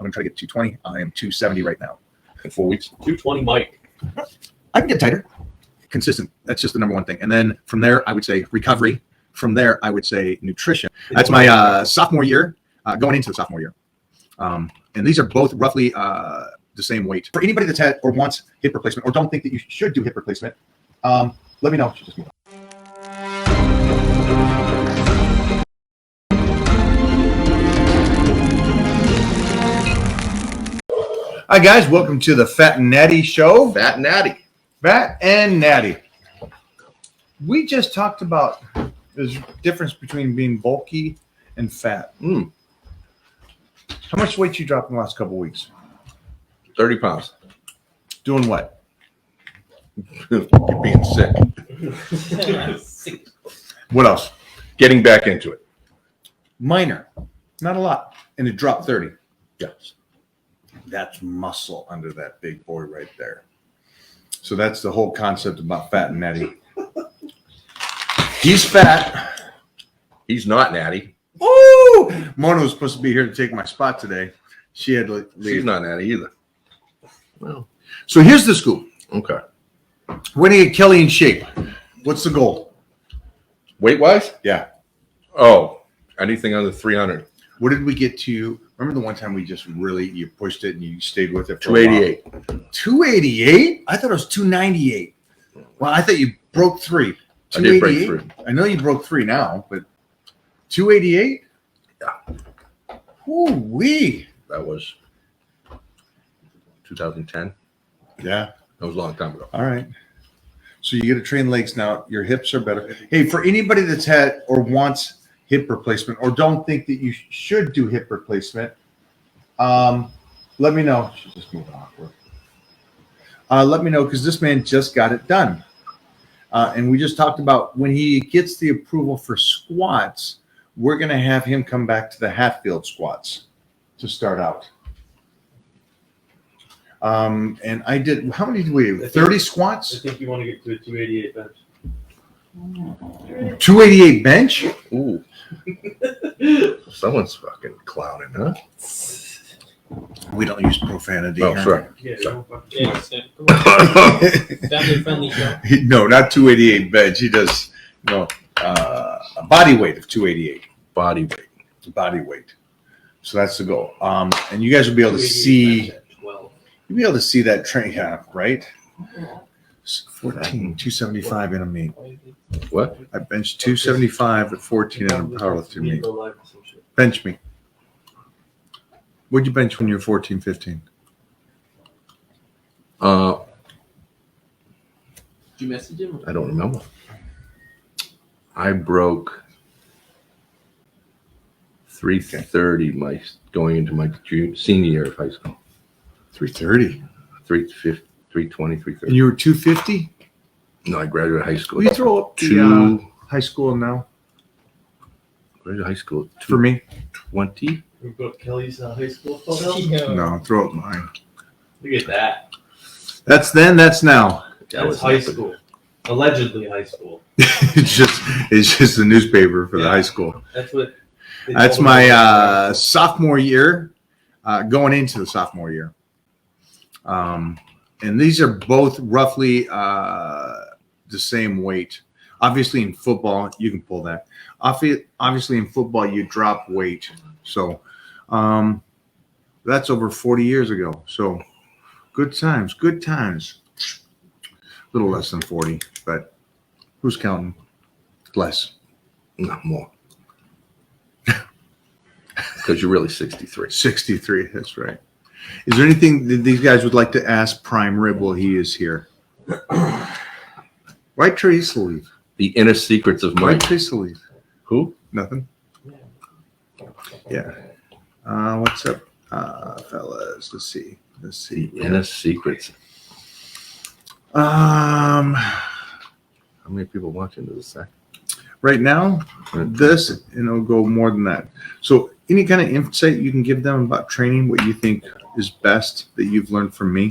I'm going to try to get 220. I am 270 right now. In 4 weeks. 220 Mike. I can get tighter. Consistent. That's just the number one thing. And then from there, I would say recovery. From there, I would say nutrition. That's my sophomore year, going into the sophomore year. And these are both roughly the same weight. For anybody that's had or wants hip replacement or don't think that you should do hip replacement, let me know. Just move on. Hi guys, welcome to the Fat and Natty Show. Fat and Natty. Fat and Natty. We just talked about the difference between being bulky and fat. How much weight you dropped in the last couple of weeks? 30 pounds. Doing what? Being sick. What else? Getting back into it. Minor. Not a lot. And it dropped 30. Yes. That's muscle under that big boy right there. So that's the whole concept about Fat and Natty. He's fat. He's not natty. Woo! Mona was supposed to be here to take my spot today. She had to leave. She's not natty either. Well, So here's the scoop. okay. We're going to get Kelly in shape. What's the goal? Weight wise? Yeah. Oh, anything under 300. What did we get to? Remember the one time we just you pushed it and you stayed with it for a while? 288. 288? I thought it was 298. Well, I thought you broke 3. I did break 3. I know you broke 3 now, but 288? Yeah. Woo-wee. That was 2010. Yeah. That was a long time ago. All right. So you get to train legs now. Your hips are better. Hey, for anybody that's had or wants hip replacement or don't think that you should do hip replacement, let me know. She's just moving awkward. Let me know because this man just got it done. And we just talked about when he gets the approval for squats, we're going to have him come back to the Hatfield squats to start out. And I did, how many did we do? 30 squats? I think you want to get to a 288 bench. 288 bench? Ooh. Someone's fucking clowning, huh? We don't use profanity. Oh, sorry. Yeah, Sorry. Family friendly show. No, not 288 bench. He does a body weight of 288. Body weight. Body weight. So that's the goal. And you guys will be able to see. You'll be able to see that train, yeah, right? 14, 275 in a meet. What? I benched 275 at 14 in a powerlifting meet. Bench me. What'd you bench when you were 14, 15? Did you message him? I don't remember. I broke 330 going into my senior year of high school. 330. 320, 330. And you were 250? No, I graduated high school. Will you throw up the high school now? Graduated high school. For me? 20. We put Kelly's high school photo. No, throw up mine. Look at that. That's then, that's now. That's high school. Allegedly high school. It's just the newspaper for the high school. That's what. That's my sophomore year, going into the sophomore year. And these are both roughly the same weight. Obviously, in football, you can pull that. Obviously, in football, you drop weight. So that's over 40 years ago. So good times, good times. A little less than 40, but who's counting? Less. Not more. Because you're really 63. 63, that's right. Is there anything that these guys would like to ask Prime Rib while he is here? Why Trace leave? The inner secrets of Why Mike. Trace leave? Who? Nothing. Yeah. What's up, fellas? Let's see. The inner secrets. How How many people watching this? right now, this, and it'll go more than that. So any kind of insight you can give them about training, what you think is best that you've learned from me?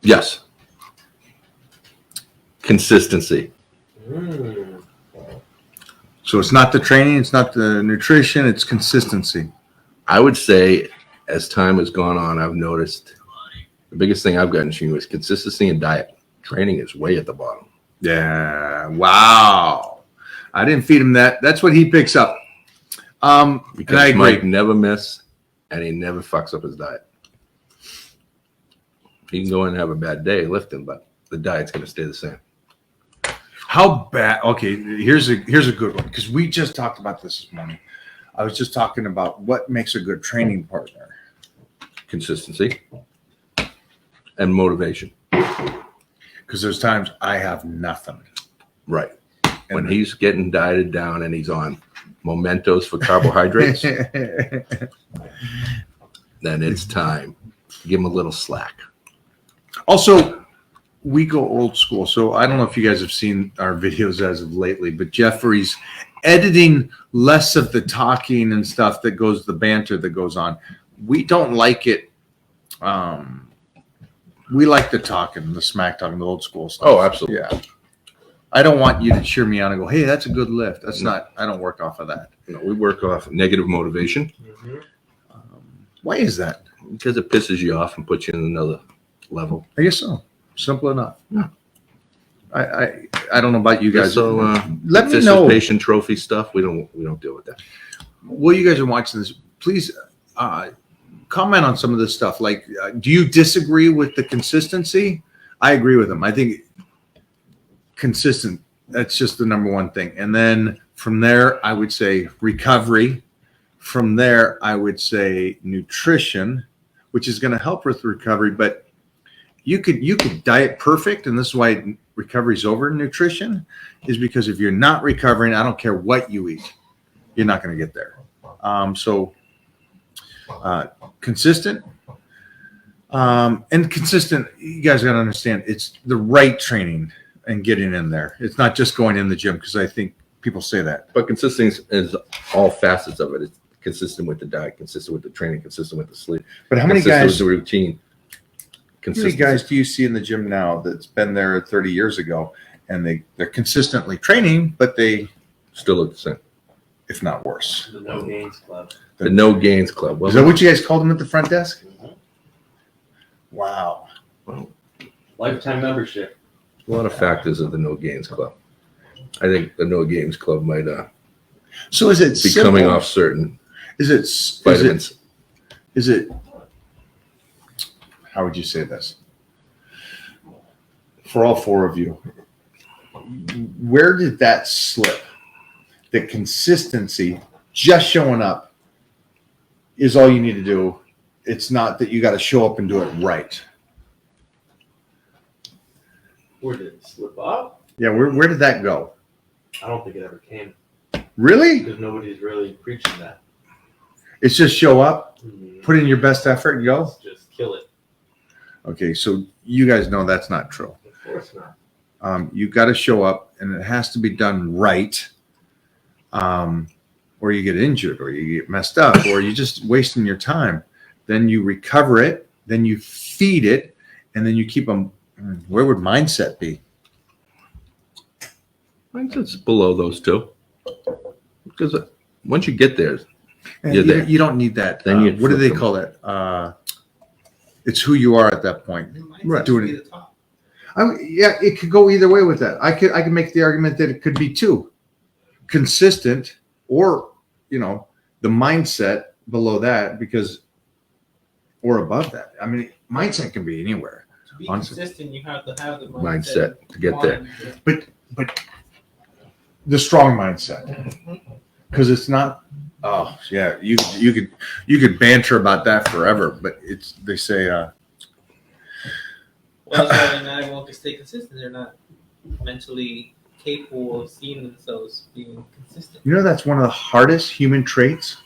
Yes. Consistency. So it's not the training, it's not the nutrition, it's consistency. I would say as time has gone on, I've noticed the biggest thing I've gotten from you is consistency in diet. Training is way at the bottom. Yeah. Wow. I didn't feed him that. That's what he picks up. And Because I agree. Mike never miss, and he never fucks up his diet. He can go in and have a bad day lifting, but the diet's going to stay the same. How bad? Okay, here's a good one because we just talked about this morning. I was just talking about what makes a good training partner. Consistency and motivation. Because there's times I have nothing. Right. When And he's getting dieted down and he's on mementos for carbohydrates, then it's time. Give him a little slack. Also, we go old school. So I don't know if you guys have seen our videos as of lately, but Jeffrey's editing less of the talking and stuff that goes, the banter that goes on. We don't like it. We like the talking, the smack talking, the old school stuff. Oh, absolutely. Yeah. I don't want you to cheer me on and go, hey, that's a good lift. That's not, I don't work off of that. No, we work off negative motivation Why is that? because it pisses you off and puts you in another level. I guess so. Simple enough. Yeah. I don't know about you guys. So Let me know. participation trophy stuff, we don't deal with that. While you guys are watching this, please comment on some of this stuff. Like, do you disagree with the consistency? I agree with them. I think consistent, that's just the number one thing. And then from there, I would say recovery. From there, I would say nutrition, which is going to help with recovery. But you could diet perfect, and this is why recovery's over nutrition, is because if you're not recovering, I don't care what you eat, you're not going to get there. Consistent. And consistent, you guys got to understand, it's the right training and getting in there. It's not just going in the gym, because I think people say that. But consistency is all facets of it. It's consistent with the diet, consistent with the training, consistent with the sleep. But how many consistent guys, with the routine? how many guys do you see in the gym now that's been there 30 years ago, and they're consistently training, but they, Still look the same. if not worse? The No Gains Club. The no gains club. Well, Is that what you guys called them at the front desk? Wow. Lifetime membership. a lot of factors of the no gains club. I think the no gains club might So is it be simple? coming off certain vitamins. Is it, how would you say this? For all four of you, where did that slip? The consistency, just showing up is all you need to do. It's not that you got to show up and do it right. Where did it slip up? Yeah, where did that go? I don't think it ever came Really? because nobody's really preaching that. It's just show up, put in your best effort and go? Just kill it. Okay, so you guys know that's not true. Of course not. You got to show up, and it has to be done right, or you get injured, or you get messed up, or you're just wasting your time. Then you recover it, then you feed it, and then you keep them. Where would mindset be? Mindset's below those two. Because once you get there, And You're there. you don't need that. Then you what do flip they them. call that? It's who you are at that point. Right. Doing it. Yeah, it could go either way with that. I could make the argument that it could be two, consistent, or the mindset below that, because or above that. I mean, mindset can be anywhere. To be Honestly. consistent, you have to have the mindset to get there. But the strong mindset, because it's not. Oh yeah, you could banter about that forever, but they say Well, that's why not everyone can stay consistent. They're not mentally capable of seeing themselves being consistent. that's one of the hardest human traits.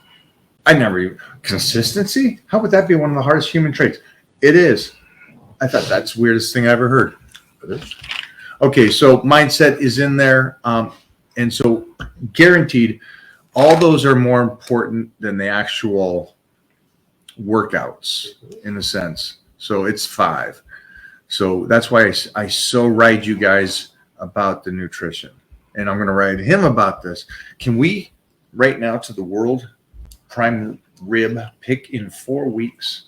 Consistency. How would that be one of the hardest human traits? It is. I thought that's the weirdest thing I ever heard. Okay, so mindset is in there, and so guaranteed. All those are more important than the actual workouts, in a sense. So it's 5. So that's why I so ride you guys about the nutrition. And I'm going to ride him about this. Can we, right now, to the world, prime rib. Pick in 4 weeks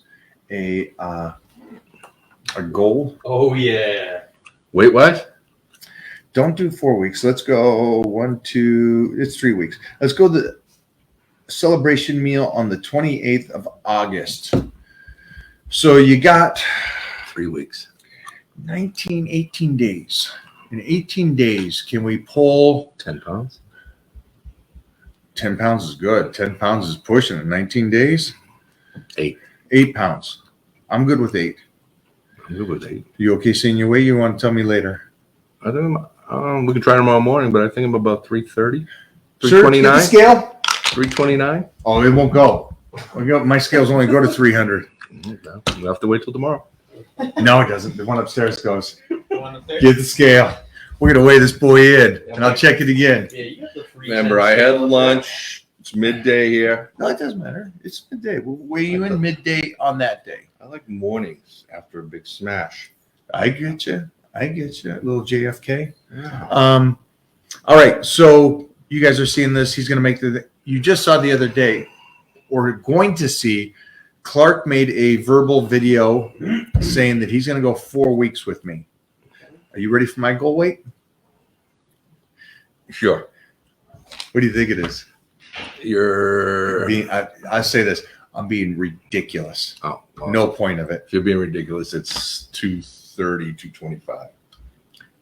a goal. Oh yeah. Weight wise? Don't do 4 weeks. Let's go 1, 2. It's 3 weeks. Let's go the celebration meal on the 28th of August. So you got 3 weeks. 18 days. In 18 days, can we pull 10 pounds? 10 pounds is good. 10 pounds is pushing it. 19 days? 8. 8 pounds. I'm good with 8. I'm good with 8. You okay seeing your weight? You want to tell me later? I think we can try tomorrow morning, but I think I'm about 330. Sir, get the 329? scale? 329? Oh, it won't go. My scales only go to 300. No, we'll have to wait till tomorrow. No, it doesn't. The one upstairs goes. The one up there? Get the scale. We're going to weigh this boy in, and I'll check it again. Yeah, you got the free. Remember, I had lunch. It's midday here. No, it doesn't matter. It's midday. We'll weigh you in midday on that day. I like mornings after a big smash. I get you. Little JFK. Yeah. All right. So you guys are seeing this. He's going to make you just saw the other day, or going to see, Clark made a verbal video saying that he's going to go 4 weeks with me. Are you ready for my goal weight? Sure. What do you think it is? You're I say this. I'm being ridiculous. oh well, No point of it. If you're being ridiculous, it's 230, 225.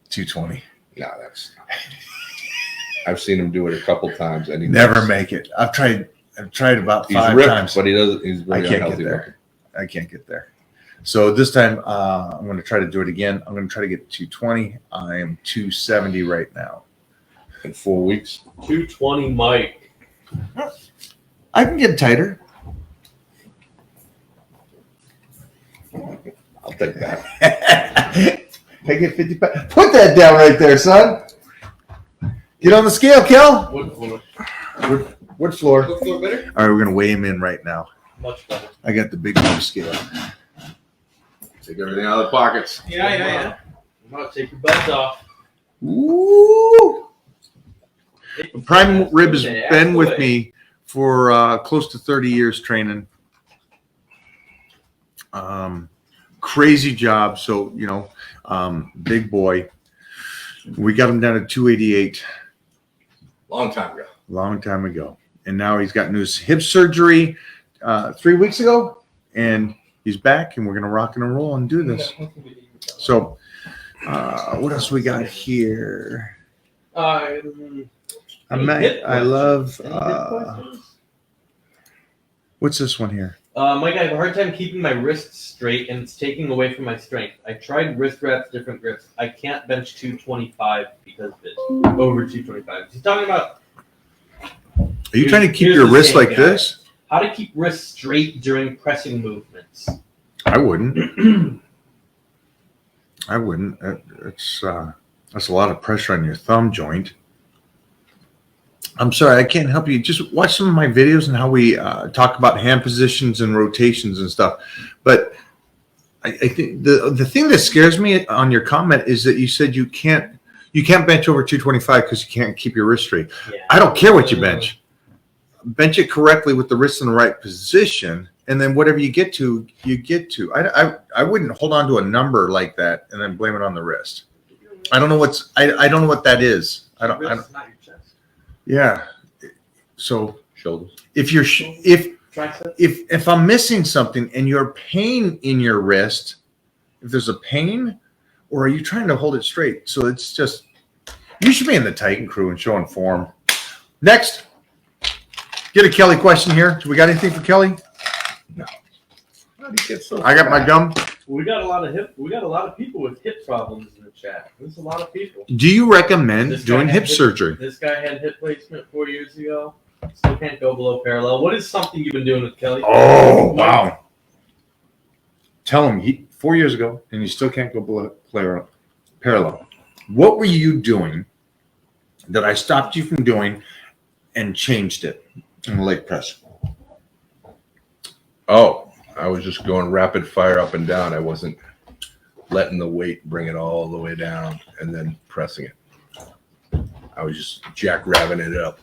220. No, that's. I've seen him do it a couple times, and he Never does. make it. I've tried about He's 5 ripped, times. but he doesn't. He's very I can't unhealthy get there. looking. I can't get there. So this time I'm going to try to do it again. I'm going to try to get 220. I am 270 right now. In 4 weeks. 220 Mike. I can get tighter. I'll take that. I get 50 pounds. Put that down right there, son. Get on the scale, Kel. Wood floor. What floor? Wood floor better? All right, we're going to weigh him in right now. Much better. I got the big blue scale. Take everything out of the pockets. Yeah. I'm about to take your buds off. Ooh. Prime Rib has Okay, been with away. me for close to 30 years training. Crazy job. So, big boy. We got him down to 288 Long time ago. long time ago. And now he's got new hip surgery 3 weeks ago. And he's back, and we're going to rock and roll and do this. So, what else we got here? I love. What's this one here? Mike, I have a hard time keeping my wrists straight, and it's taking away from my strength. I tried wrist wraps, different grips. I can't bench 225 because of it. Over 225. He's talking about Are you trying to keep Here's your the wrist thing, like guys. this? how to keep wrists straight during pressing movements. I wouldn't. I wouldn't. That's a lot of pressure on your thumb joint. I'm sorry, I can't help you. Just watch some of my videos and how we talk about hand positions and rotations and stuff. But I think the thing that scares me on your comment is that you said you can't bench over 225 because you can't keep your wrist straight. Yeah. I don't care what you bench. Bench it correctly with the wrist in the right position, and then whatever you get to, you get to. I wouldn't hold on to a number like that and then blame it on the wrist. I don't know I don't know what that is. I don't. Wrists, not your chest. Yeah. So Shoulders. if you're Triceps. if I'm missing something and you're pain in your wrist, if there's a pain, or are you trying to hold it straight? So it's just, you should be in the Titan crew and showing form. Next, get a Kelly question here. Do we got anything for Kelly? No. How do you get so I got my gum. We got a lot of people with hip problems in the chat. There's a lot of people. Do you recommend This guy doing had hip surgery? This guy had hip placement 4 years ago. Still can't go below parallel. What is something you've been doing with Kelly? Oh, wow. Tell him 4 years ago, and you still can't go below parallel. What were you doing that I stopped you from doing and changed it in the leg press? Oh, I was just going rapid fire up and down. I wasn't letting the weight bring it all the way down and then pressing it. I was just jackrabbing it up.